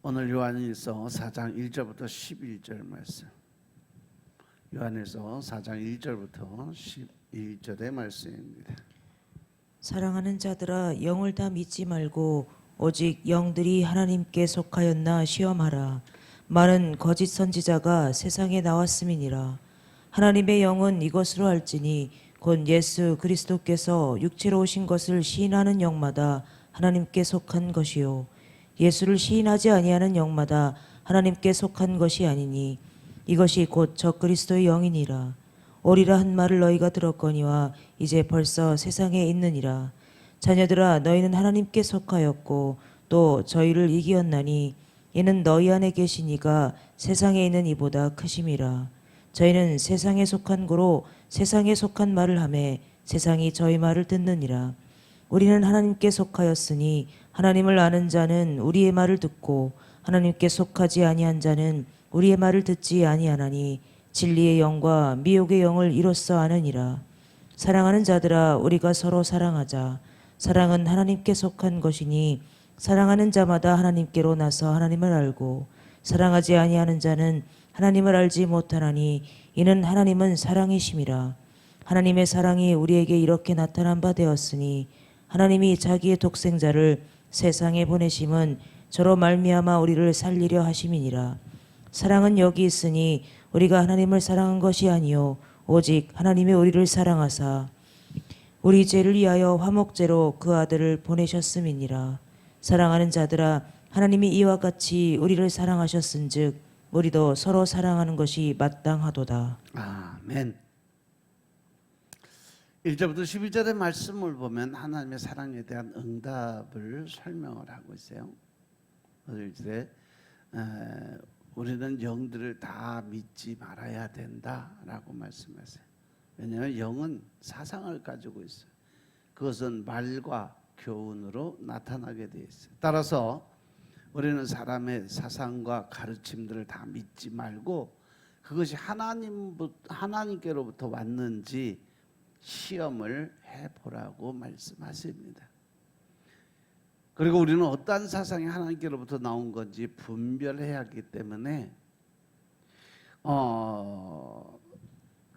오늘 요한일서 4장 1절부터 11절 말씀. 요한일서 4장 1절부터 11절의 말씀입니다. 사랑하는 자들아, 영을 다 믿지 말고 오직 영들이 하나님께 속하였나 시험하라. 많은 거짓 선지자가 세상에 나왔음이니라. 하나님의 영은 이것으로 알지니 곧 예수 그리스도께서 육체로 오신 것을 시인하는 영마다 하나님께 속한 것이요 예수를 시인하지 아니하는 영마다 하나님께 속한 것이 아니니 이것이 곧 적그리스도의 영이니라. 오리라 한 말을 너희가 들었거니와 이제 벌써 세상에 있느니라. 자녀들아, 너희는 하나님께 속하였고 또 저희를 이기었나니 이는 너희 안에 계신 이가 세상에 있는 이보다 크심이라. 저희는 세상에 속한 고로 세상에 속한 말을 하매 세상이 저희 말을 듣느니라. 우리는 하나님께 속하였으니 하나님을 아는 자는 우리의 말을 듣고 하나님께 속하지 아니한 자는 우리의 말을 듣지 아니하나니 진리의 영과 미혹의 영을 이로써 아느니라. 사랑하는 자들아, 우리가 서로 사랑하자. 사랑은 하나님께 속한 것이니 사랑하는 자마다 하나님께로 나서 하나님을 알고 사랑하지 아니하는 자는 하나님을 알지 못하나니 이는 하나님은 사랑이심이라. 하나님의 사랑이 우리에게 이렇게 나타난 바 되었으니 하나님이 자기의 독생자를 세상에 보내심은 저로 말미암아 우리를 살리려 하심이니라. 사랑은 여기 있으니 우리가 하나님을 사랑한 것이 아니요 오직 하나님이 우리를 사랑하사 우리 죄를 위하여 화목제로 그 아들을 보내셨음이니라. 사랑하는 자들아, 하나님이 이와 같이 우리를 사랑하셨은즉 우리도 서로 사랑하는 것이 마땅하도다. 아멘. 1절부터 11절의 말씀을 보면 하나님의 사랑에 대한 응답을 설명을 하고 있어요. 1절에 우리는 영들을 다 믿지 말아야 된다라고 말씀하세요. 왜냐하면 영은 사상을 가지고 있어요. 그것은 말과 교훈으로 나타나게 되어 있어요. 따라서 우리는 사람의 사상과 가르침들을 다 믿지 말고 그것이 하나님께로부터 왔는지 시험을 해보라고 말씀하십니다. 그리고 우리는 어떠한 사상이 하나님께로부터 나온 건지 분별해야 하기 때문에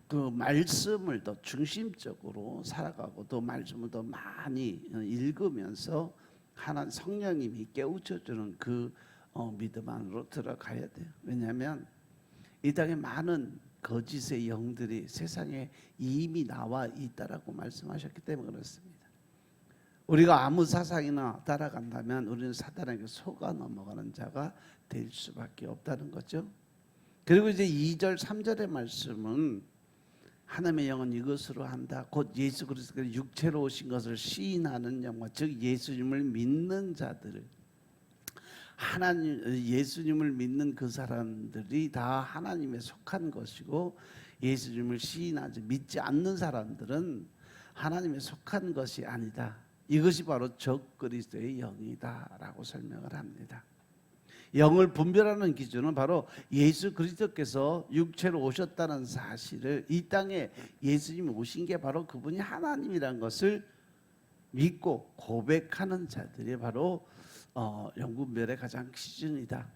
그 말씀을 더 중심적으로 살아가고 또 말씀을 더 많이 읽으면서 하나님 성령님이 깨우쳐주는 그 믿음 안으로 들어가야 돼요. 왜냐하면 이 땅에 많은 거짓의 영들이 세상에 이미 나와 있다라고 말씀하셨기 때문에 그렇습니다. 우리가 아무 사상이나 따라간다면 우리는 사단에게 속아 넘어가는 자가 될 수밖에 없다는 거죠. 그리고 이제 2절 3절의 말씀은 하나님의 영은 이것으로 한다. 곧 예수 그리스도가 육체로 오신 것을 시인하는 영과 즉 예수님을 믿는 자들을 예수님을 믿는 그 사람들이 다 하나님에 속한 것이고 예수님을 시인하지 믿지 않는 사람들은 하나님에 속한 것이 아니다. 이것이 바로 적그리스도의 영이다라고 설명을 합니다. 영을 분별하는 기준은 바로 예수 그리스도께서 육체로 오셨다는 사실을 이 땅에 예수님이 오신 게 바로 그분이 하나님이라는 것을 믿고 고백하는 자들이 바로 영분별의 가장 기준이다.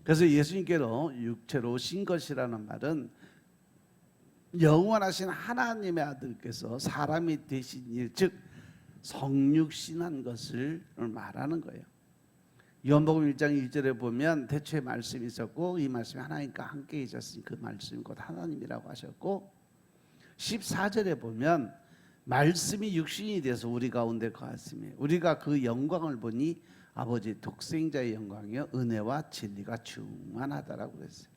그래서 예수님께로 육체로 오신 것이라는 말은 영원하신 하나님의 아들께서 사람이 되신 일, 즉 성육신한 것을 말하는 거예요. 요한복음 1장 1절에 보면 태초에 말씀이 있었고 이 말씀이 하나님과 함께 계셨으니 그 말씀이 곧 하나님이라고 하셨고 14절에 보면 말씀이 육신이 돼서 우리 가운데 거하시며 우리가 그 영광을 보니 아버지 독생자의 영광이요 은혜와 진리가 충만하다라고 그랬어요.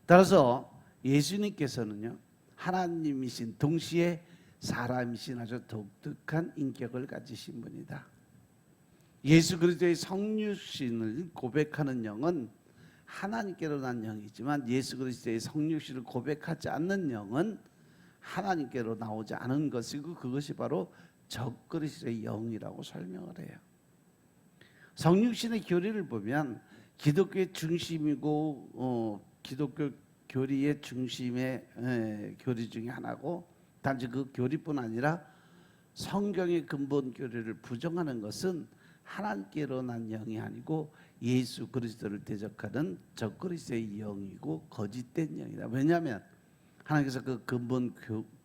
따라서 예수님께서는요 하나님이신 동시에 사람이신 아주 독특한 인격을 가지신 분이다. 예수 그리스도의 성육신을 고백하는 영은 하나님께로 난 영이지만 예수 그리스도의 성육신을 고백하지 않는 영은 하나님께로 나오지 않은 것이고 그것이 바로 적그리스도의 영이라고 설명을 해요. 성육신의 교리를 보면 기독교의 중심이고 기독교 교리의 중심의 교리 중에 하나고 단지 그 교리뿐 아니라 성경의 근본 교리를 부정하는 것은 하나님께로 난 영이 아니고 예수 그리스도를 대적하는 적그리스도의 영이고 거짓된 영이다. 왜냐하면 하나님께서 그 근본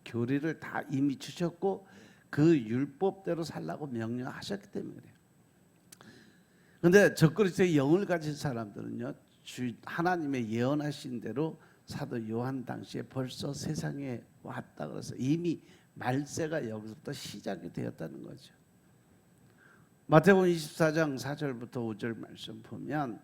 교리를 다 이미 주셨고 그 율법대로 살라고 명령하셨기 때문에 그래요. 그런데 적그리스도의 영을 가진 사람들은요, 하나님의 예언하신 대로 사도 요한 당시에 벌써 세상에 왔다 그래서 이미 말세가 여기서부터 시작이 되었다는 거죠. 마태복음 24장 4절부터 5절 말씀 보면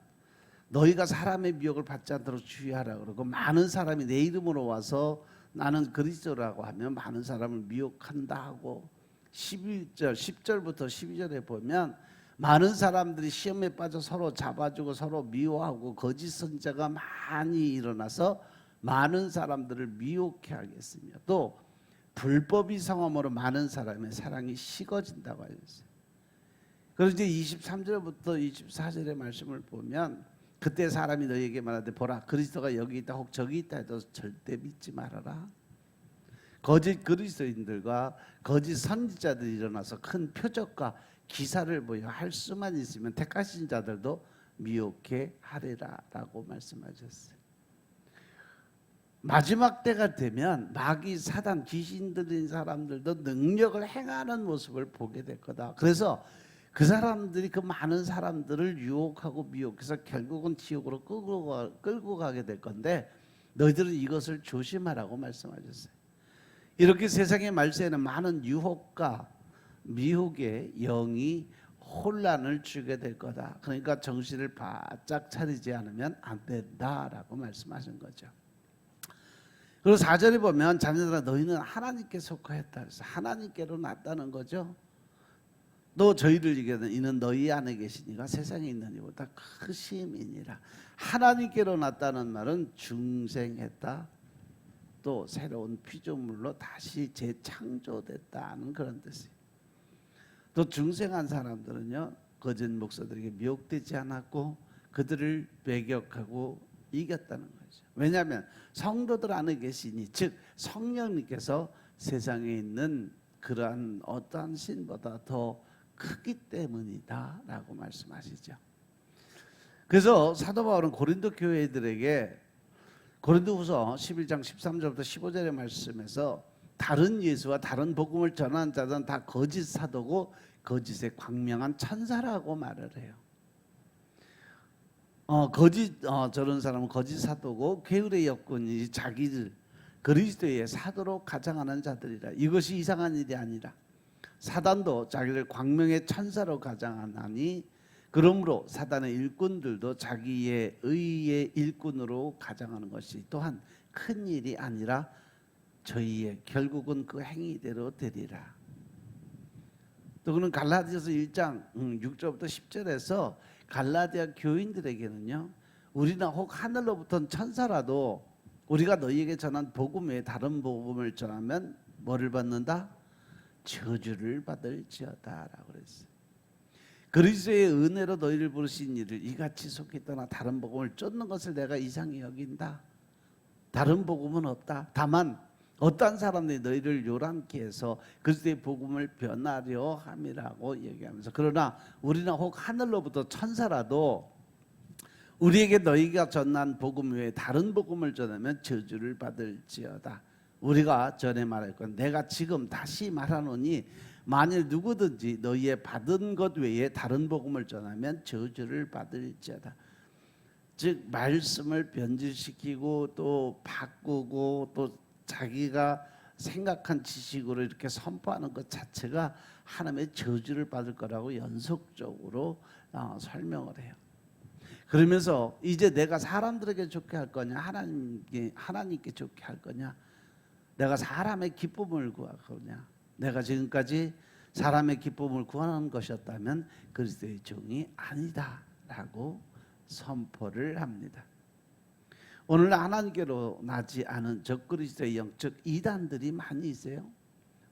너희가 사람의 미혹을 받지 않도록 주의하라 그러고 많은 사람이 내 이름으로 와서 나는 그리스도라고 하면 많은 사람을 미혹한다 하고 10절부터 12절에 보면 많은 사람들이 시험에 빠져 서로 잡아주고 서로 미워하고 거짓 선지자가 많이 일어나서 많은 사람들을 미혹해 하겠으며 또 불법이 성함으로 많은 사람의 사랑이 식어진다고 하였어요. 그래서 이제 23절부터 24절의 말씀을 보면 그때 사람이 너희에게 말하되 보라 그리스도가 여기 있다 혹 저기 있다 해도 절대 믿지 말아라. 거짓 그리스도인들과 거짓 선지자들이 일어나서 큰 표적과 기사를 보여 할 수만 있으면 택하신 자들도 미혹해 하리라라고 말씀하셨어요. 마지막 때가 되면 마귀 사단 귀신 들린 사람들도 능력을 행하는 모습을 보게 될 거다. 그래서 그 사람들이 그 많은 사람들을 유혹하고 미혹해서 결국은 지옥으로 끌고 가게 될 건데 너희들은 이것을 조심하라고 말씀하셨어요. 이렇게 세상의 말세에는 많은 유혹과 미혹의 영이 혼란을 주게 될 거다. 그러니까 정신을 바짝 차리지 않으면 안 된다라고 말씀하신 거죠. 그리고 4절에 보면 자녀들아 너희는 하나님께 속하였다. 그래서 하나님께로 났다는 거죠. 또 저희를 이기는 이는 너희 안에 계시니가 세상에 있는 이보다 크심이니라. 하나님께로 났다는 말은 중생했다. 또 새로운 피조물로 다시 재창조됐다는 그런 뜻이에요. 또 중생한 사람들은요 거짓 목사들에게 미혹되지 않았고 그들을 배격하고 이겼다는 거죠. 왜냐하면 성도들 안에 계시니 즉 성령님께서 세상에 있는 그러한 어떠한 신보다 더 크기 때문이다라고 말씀하시죠. 그래서 사도 바울은 고린도 교회들에게 고린도후서 11장 13절부터 15절의 말씀에서 다른 예수와 다른 복음을 전하는 자들은 다 거짓 사도고 거짓의 광명한 천사라고 말을 해요. 저런 사람은 거짓 사도고 게으르의 역군이 자기들 그리스도의 사도로 가장하는 자들이라. 이것이 이상한 일이 아니라 사단도 자기를 광명의 천사로 가장하나니 그러므로 사단의 일꾼들도 자기의 의의 일꾼으로 가장하는 것이 또한 큰 일이 아니라 저희의 결국은 그 행위대로 되리라. 또 그는 갈라디아서 1장 6절부터 10절에서 갈라디아 교인들에게는요 우리나 혹 하늘로부터 천사라도 우리가 너희에게 전한 복음 외에 다른 복음을 전하면 뭐를 받는다? 저주를 받을지어다 라고 그랬어요. 그리스도의 은혜로 너희를 부르신 이를 이같이 속히 떠나 다른 복음을 쫓는 것을 내가 이상히 여긴다. 다른 복음은 없다. 다만 어떤 사람들이 너희를 요란케 해서 그리스도의 복음을 변하려 함이라고 얘기하면서 그러나 우리는 혹 하늘로부터 천사라도 우리에게 너희가 전한 복음 외에 다른 복음을 전하면 저주를 받을지어다. 우리가 전에 말했건 내가 지금 다시 말하노니 만일 누구든지 너희의 받은 것 외에 다른 복음을 전하면 저주를 받을지어다. 즉 말씀을 변질시키고 또 바꾸고 또 자기가 생각한 지식으로 이렇게 선포하는 것 자체가 하나님의 저주를 받을 거라고 연속적으로 설명을 해요. 그러면서 이제 내가 사람들에게 좋게 할 거냐 하나님께 좋게 할 거냐 내가 사람의 기쁨을 구할 거냐 내가 지금까지 사람의 기쁨을 구하는 것이었다면 그리스도의 종이 아니다라고 선포를 합니다. 오늘 하나님께로 나지 않은 적그리스도의 영적 이단들이 많이 있어요.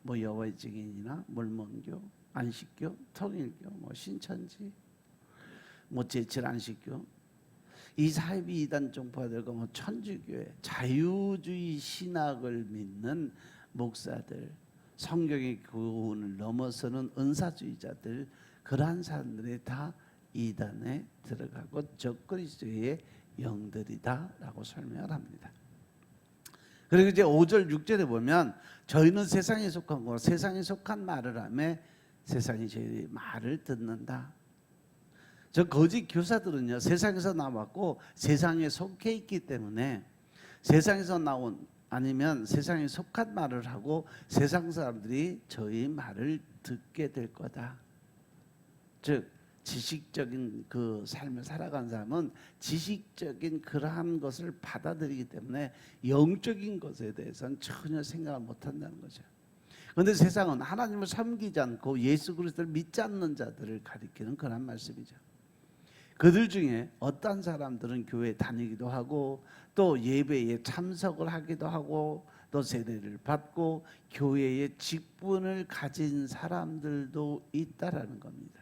뭐 여호와의 증인이나 몰몬교, 안식교, 통일교, 뭐 신천지, 뭐 제칠 안식교, 이 사이비 이단 종파들과 뭐 천주교회, 자유주의 신학을 믿는 목사들, 성경의 교훈을 넘어서는 은사주의자들, 그러한 사람들이 다 이단에 들어가고 적그리스도의 영들이다라고 설명을 합니다. 그리고 이제 5절 6절에 보면 저희는 세상에 속한 거, 세상에 속한 말을 하며 세상이 저희 말을 듣는다. 저 거짓 교사들은요, 세상에서 나왔고 세상에 속해 있기 때문에 세상에서 나온 아니면 세상에 속한 말을 하고 세상 사람들이 저희 말을 듣게 될 거다. 즉 지식적인 그 삶을 살아간 사람은 지식적인 그러한 것을 받아들이기 때문에 영적인 것에 대해서는 전혀 생각을 못한다는 거죠. 그런데 세상은 하나님을 섬기지 않고 예수 그리스도를 믿지 않는 자들을 가리키는 그런 말씀이죠. 그들 중에 어떤 사람들은 교회에 다니기도 하고 또 예배에 참석을 하기도 하고 또 세례를 받고 교회의 직분을 가진 사람들도 있다라는 겁니다.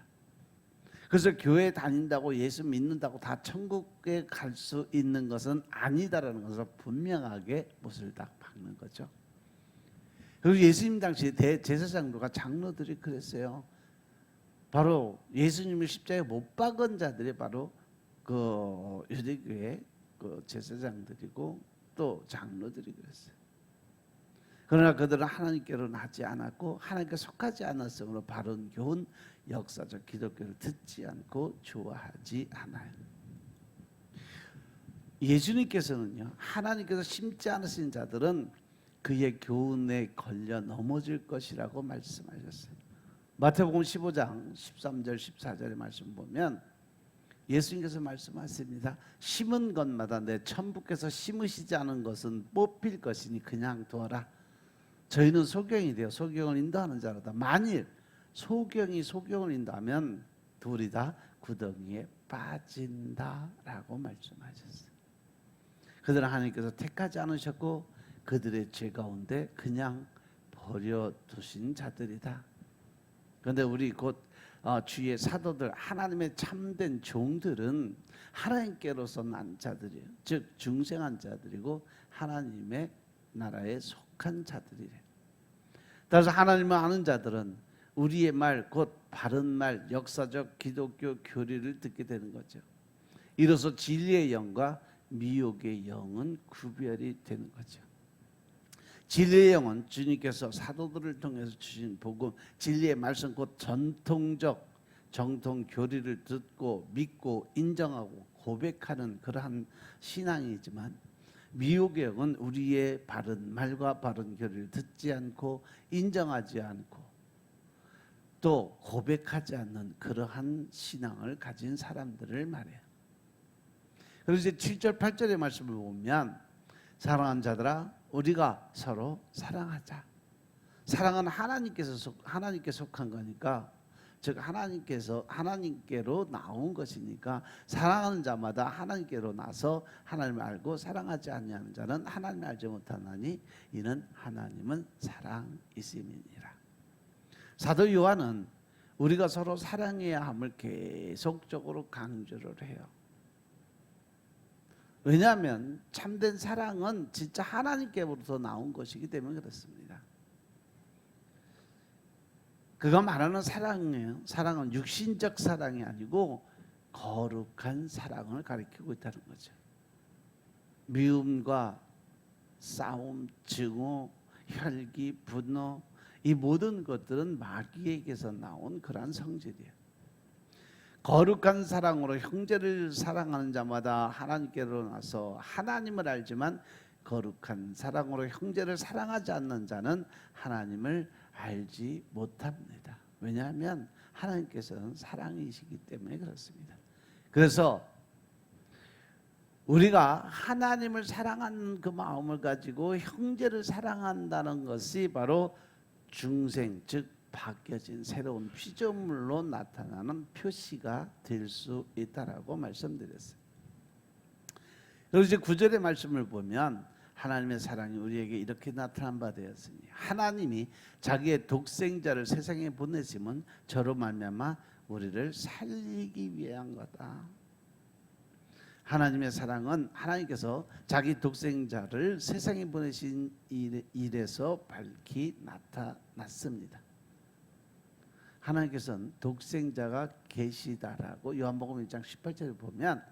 그래서 교회 다닌다고 예수 믿는다고 다 천국에 갈 수 있는 것은 아니다라는 것을 분명하게 못을 딱 박는 거죠. 그리고 예수님 당시 대제사장들과 장로들이 그랬어요. 바로 예수님을 십자가에 못 박은 자들이 바로 그 유대교회 그 제사장들이고 또 장로들이 그랬어요. 그러나 그들은 하나님께로 나지 않았고 하나님께 속하지 않았으므로 바른 교훈, 역사적 기독교를 듣지 않고 좋아하지 않아요. 예수님께서는요, 하나님께서 심지 않으신 자들은 그의 교훈에 걸려 넘어질 것이라고 말씀하셨어요. 마태복음 15장 13절 14절의 말씀 보면 예수님께서 말씀하십니다. 심은 것마다 내 천부께서 심으시지 않은 것은 뽑힐 것이니 그냥 두어라. 저희는 소경이 되어 소경을 인도하는 자로다. 만일 소경이 소경을 인도하면 둘이 다 구덩이에 빠진다라고 말씀하셨어요. 그들은 하나님께서 택하지 않으셨고 그들의 죄 가운데 그냥 버려두신 자들이다. 그런데 우리 곧 주의 사도들 하나님의 참된 종들은 하나님께로서 난 자들이에요. 즉 중생한 자들이고 하나님의 나라에 속한 자들이래요. 따라서 하나님을 아는 자들은 우리의 말 곧 바른 말 역사적 기독교 교리를 듣게 되는 거죠. 이로써 진리의 영과 미혹의 영은 구별이 되는 거죠. 진리의 영은 주님께서 사도들을 통해서 주신 복음, 진리의 말씀 곧 전통적 정통 교리를 듣고 믿고 인정하고 고백하는 그러한 신앙이지만 미혹의 영은 우리의 바른 말과 바른 교리를 듣지 않고 인정하지 않고 또 고백하지 않는 그러한 신앙을 가진 사람들을 말해요. 그래서 이제 7절 8절의 말씀을 보면 사랑하는 자들아 우리가 서로 사랑하자. 사랑은 하나님께 속한 거니까 즉 하나님께로 나온 것이니까 사랑하는 자마다 하나님께로 나서 하나님을 알고 사랑하지 아니하는 자는 하나님을 알지 못하나니 이는 하나님은 사랑이심이니라. 사도 요한은 우리가 서로 사랑해야 함을 계속적으로 강조를 해요. 왜냐하면 참된 사랑은 진짜 하나님께로부터 나온 것이기 때문에 그렇습니다. 그가 말하는 사랑이에요. 사랑은 육신적 사랑이 아니고 거룩한 사랑을 가리키고 있다는 거죠. 미움과 싸움, 증오, 혈기, 분노 이 모든 것들은 마귀에게서 나온 그러한 성질이에요. 거룩한 사랑으로 형제를 사랑하는 자마다 하나님께로 나서 하나님을 알지만 거룩한 사랑으로 형제를 사랑하지 않는 자는 하나님을 알지 못합니다. 왜냐하면 하나님께서는 사랑이시기 때문에 그렇습니다. 그래서 우리가 하나님을 사랑하는 그 마음을 가지고 형제를 사랑한다는 것이 바로 중생 즉 바뀌어진 새로운 피조물로 나타나는 표시가 될 수 있다라고 말씀드렸어요. 그리고 이제 9절의 말씀을 보면 하나님의 사랑이 우리에게 이렇게 나타난 바 되었으니 하나님이 자기의 독생자를 세상에 보내심은 저로 말미암아 우리를 살리기 위한 거다. 하나님의 사랑은 하나님께서 자기 독생자를 세상에 보내신 일에서 밝히 나타났습니다. 하나님께서는 독생자가 계시다라고 요한복음 1장 18절에 보면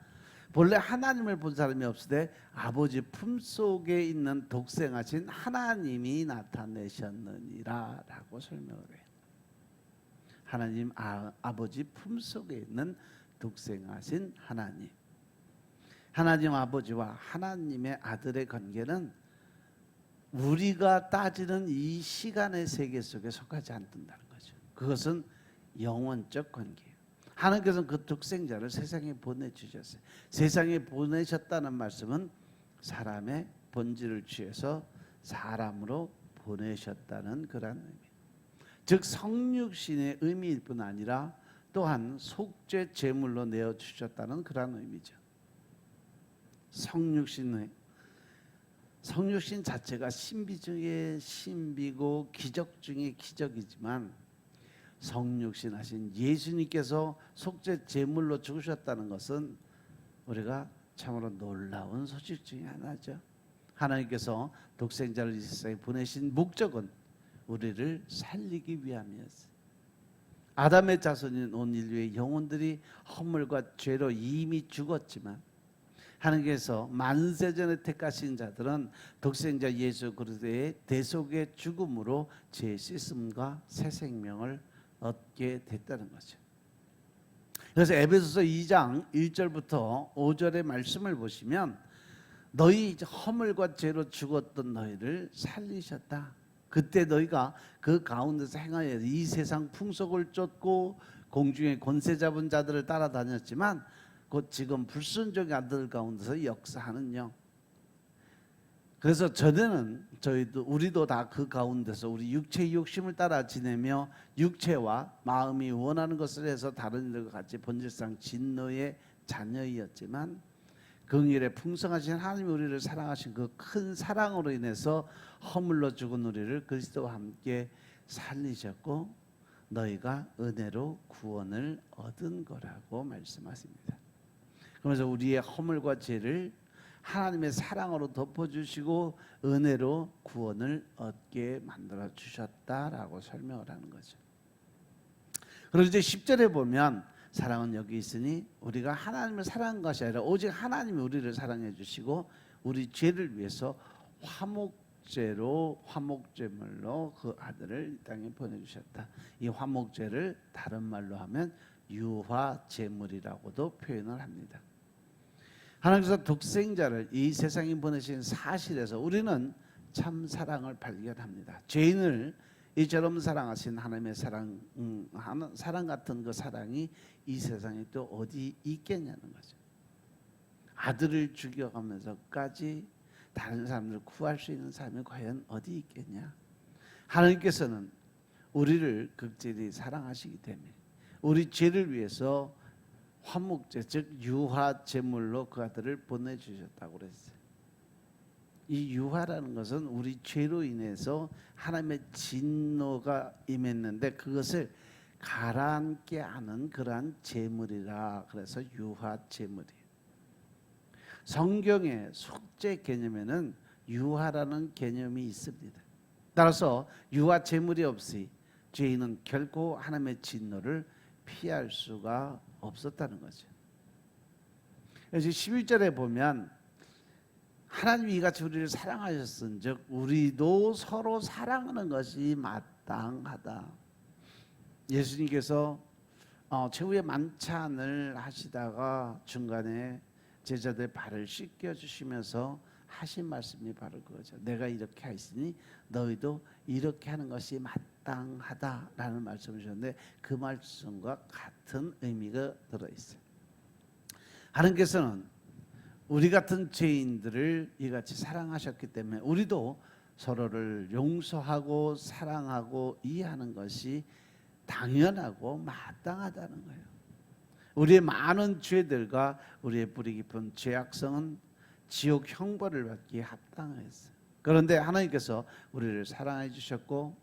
본래 하나님을 본 사람이 없으되 아버지 품속에 있는 독생하신 하나님이 나타내셨느니라라고 설명을 해요. 하나님 아버지 품속에 있는 독생하신 하나님. 하나님 아버지와 하나님의 아들의 관계는 우리가 따지는 이 시간의 세계 속에 속하지 않는다는 거죠. 그것은 영원적 관계예요. 하나님께서는 그 독생자를 세상에 보내주셨어요. 세상에 보내셨다는 말씀은 사람의 본질을 취해서 사람으로 보내셨다는 그런 의미. 즉 성육신의 의미일 뿐 아니라 또한 속죄 제물로 내어주셨다는 그런 의미죠. 성육신 자체가 신비 중에 신비고 기적 중에 기적이지만 성육신 하신 예수님께서 속죄 제물로 죽으셨다는 것은 우리가 참으로 놀라운 소식 중에 하나죠. 하나님께서 독생자를 이 세상에 보내신 목적은 우리를 살리기 위함이었어요. 아담의 자손인 온 인류의 영혼들이 허물과 죄로 이미 죽었지만 하나님께서 만세전에 택하신 자들은 독생자 예수 그리스도의 대속의 죽음으로 죄 씻음과 새 생명을 얻게 됐다는 거죠. 그래서 에베소서 2장 1절부터 5절의 말씀을 보시면 너희 허물과 죄로 죽었던 너희를 살리셨다. 그때 너희가 그 가운데서 행하여 이 세상 풍속을 쫓고 공중의 권세 잡은 자들을 따라다녔지만 곧 지금 불순종의 아들 가운데서 역사하는 영. 그래서 전에는 우리도 다 그 가운데서 우리 육체의 욕심을 따라 지내며 육체와 마음이 원하는 것을 해서 다른 이들과 같이 본질상 진노의 자녀이었지만 긍휼의 풍성하신 하나님이 우리를 사랑하신 그 큰 사랑으로 인해서 허물로 죽은 우리를 그리스도와 함께 살리셨고 너희가 은혜로 구원을 얻은 거라고 말씀하십니다. 그래서 우리의 허물과 죄를 하나님의 사랑으로 덮어주시고 은혜로 구원을 얻게 만들어 주셨다라고 설명을 하는 거죠. 그리고 이제 10절에 보면 사랑은 여기 있으니 우리가 하나님을 사랑한 것이 아니라 오직 하나님이 우리를 사랑해 주시고 우리 죄를 위해서 화목제물로 그 아들을 이 땅에 보내주셨다. 이 화목제를 다른 말로 하면 유화제물이라고도 표현을 합니다. 하나님께서 독생자를 이 세상에 보내신 사실에서 우리는 참 사랑을 발견합니다. 죄인을 이처럼 사랑하신 하나님의 사랑 같은 그 사랑이 이 세상에 또 어디 있겠냐는 거죠. 아들을 죽여가면서까지 다른 사람들을 구할 수 있는 사람이 과연 어디 있겠냐? 하나님께서는 우리를 극진히 사랑하시기 때문에 우리 죄를 위해서 화목제 즉 유화 제물로 그 아들을 보내주셨다고 그랬어요. 이 유화라는 것은 우리 죄로 인해서 하나님의 진노가 임했는데 그것을 가라앉게 하는 그러한 제물이라 그래서 유화 제물이에요. 성경의 속죄 개념에는 유화라는 개념이 있습니다. 따라서 유화 제물이 없이 죄인은 결코 하나님의 진노를 피할 수가 없었다는 거죠. 그래서 11절에 보면 하나님이 이같이 우리를 사랑하셨은즉 우리도 서로 사랑하는 것이 마땅하다. 예수님께서 최후의 만찬을 하시다가 중간에 제자들 발을 씻겨 주시면서 하신 말씀이 바로 그거죠. 내가 이렇게 하시니 너희도 이렇게 하는 것이 마땅하다라는 말씀을 주셨는데 그 말씀과 같은 의미가 들어있어요. 하나님께서는 우리 같은 죄인들을 이같이 사랑하셨기 때문에 우리도 서로를 용서하고 사랑하고 이해하는 것이 당연하고 마땅하다는 거예요. 우리의 많은 죄들과 우리의 뿌리 깊은 죄악성은 지옥 형벌을 받기에 합당했어요. 그런데 하나님께서 우리를 사랑해 주셨고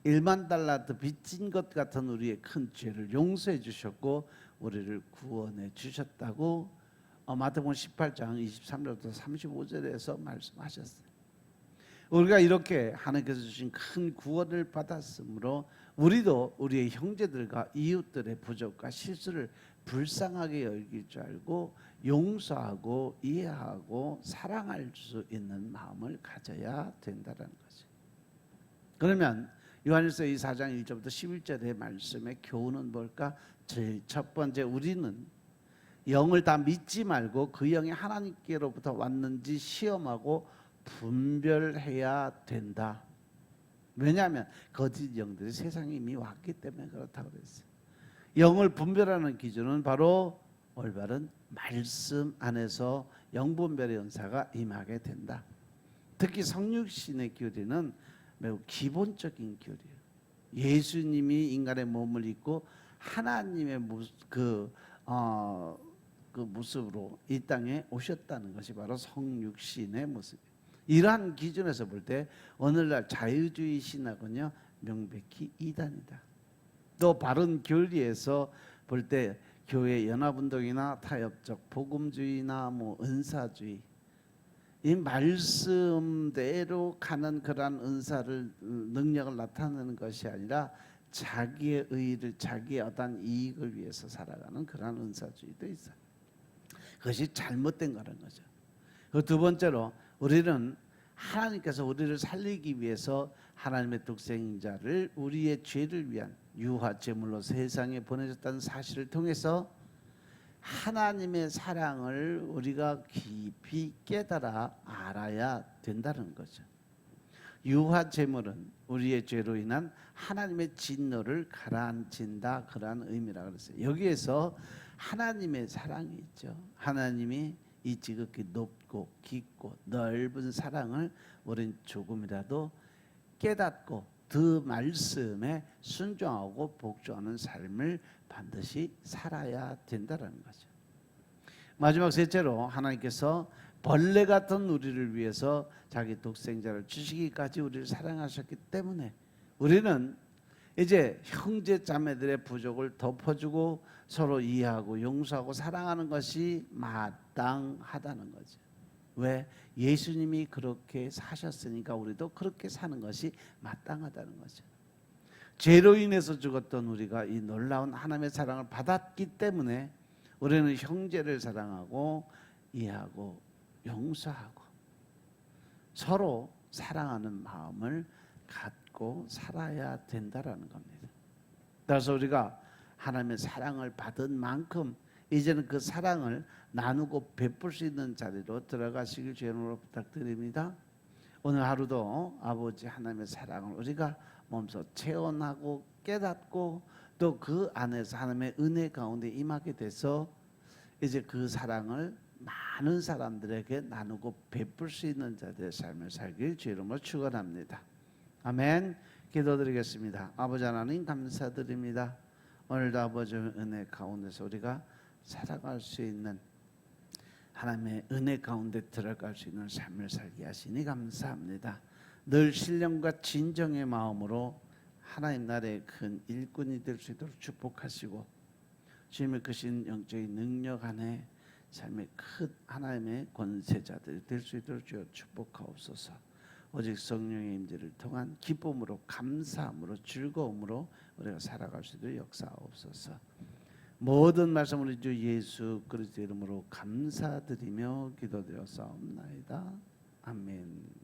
1만 달란트 빚진 것 같은 우리의 큰 죄를 용서해 주셨고 우리를 구원해 주셨다고 마태복음 18장 23절부터 35절에서 말씀하셨어요. 우리가 이렇게 하나님께서 주신 큰 구원을 받았으므로 우리도 우리의 형제들과 이웃들의 부족과 실수를 불쌍하게 여길 줄 알고 용서하고 이해하고 사랑할 수 있는 마음을 가져야 된다는 거죠. 그러면 요한일서 4장 1절부터 11절의 말씀의 교훈은 뭘까? 제일 첫 번째, 우리는 영을 다 믿지 말고 그 영이 하나님께로부터 왔는지 시험하고 분별해야 된다. 왜냐하면 거짓 영들이 세상에 이미 왔기 때문에 그렇다고 그랬어요. 영을 분별하는 기준은 바로 올바른 말씀 안에서 영분별의 은사가 임하게 된다. 특히 성육신의 교리는 매우 기본적인 교리예요. 예수님이 인간의 몸을 입고 하나님의 그 모습으로 이 땅에 오셨다는 것이 바로 성육신의 모습이에요. 이러한 기준에서 볼 때 오늘날 자유주의 신학은요 명백히 이단이다. 또 바른 교리에서 볼 때 교회 연합운동이나 타협적 복음주의나 은사주의, 이 말씀대로 가는 그러한 은사를 능력을 나타내는 것이 아니라 자기의 의의를 자기의 어떤 이익을 위해서 살아가는 그러한 은사주의도 있어요. 그것이 잘못된 거라는 거죠. 그 두 번째로 우리는 하나님께서 우리를 살리기 위해서 하나님의 독생자를 우리의 죄를 위한 유화 제물로 세상에 보내셨다는 사실을 통해서 하나님의 사랑을 우리가 깊이 깨달아 알아야 된다는 거죠. 유화 제물은 우리의 죄로 인한 하나님의 진노를 가라앉힌다, 그러한 의미라 그랬어요. 여기에서 하나님의 사랑이 있죠. 하나님이 이 지극히 높고 깊고 넓은 사랑을 우린 조금이라도 깨닫고 그 말씀에 순종하고 복종하는 삶을 반드시 살아야 된다는 거죠. 마지막 셋째로 하나님께서 벌레 같은 우리를 위해서 자기 독생자를 주시기까지 우리를 사랑하셨기 때문에 우리는 이제 형제 자매들의 부족을 덮어주고 서로 이해하고 용서하고 사랑하는 것이 마땅하다는 거죠. 왜? 예수님이 그렇게 사셨으니까 우리도 그렇게 사는 것이 마땅하다는 거죠. 죄로 인해서 죽었던 우리가 이 놀라운 하나님의 사랑을 받았기 때문에 우리는 형제를 사랑하고 이해하고 용서하고 서로 사랑하는 마음을 갖고 살아야 된다라는 겁니다. 그래서 우리가 하나님의 사랑을 받은 만큼 이제는 그 사랑을 나누고 베풀 수 있는 자리로 들어가시길 주님으로 부탁드립니다. 오늘 하루도 아버지 하나님의 사랑을 우리가 몸소 체험하고 깨닫고 또 그 안에서 하나님의 은혜 가운데 임하게 돼서 이제 그 사랑을 많은 사람들에게 나누고 베풀 수 있는 자들의 삶을 살길 주 이름으로 축원합니다. 아멘. 기도드리겠습니다. 아버지 하나님 감사드립니다. 오늘도 아버지 은혜 가운데서 우리가 살아갈 수 있는 하나님의 은혜 가운데 들어갈 수 있는 삶을 살게 하시니 감사합니다. 늘 신령과 진정의 마음으로 하나님 나라의 큰 일꾼이 될 수 있도록 축복하시고 주님의 크신 영적인 능력 안에 삶의 큰 하나님의 권세자들이 될 수 있도록 주여 축복하옵소서. 오직 성령의 임재를 통한 기쁨으로 감사함으로 즐거움으로 우리가 살아갈 수 있도록 역사하옵소서. 모든 말씀 우리 주 예수 그리스도 이름으로 감사드리며 기도드렸사옵나이다. 아멘.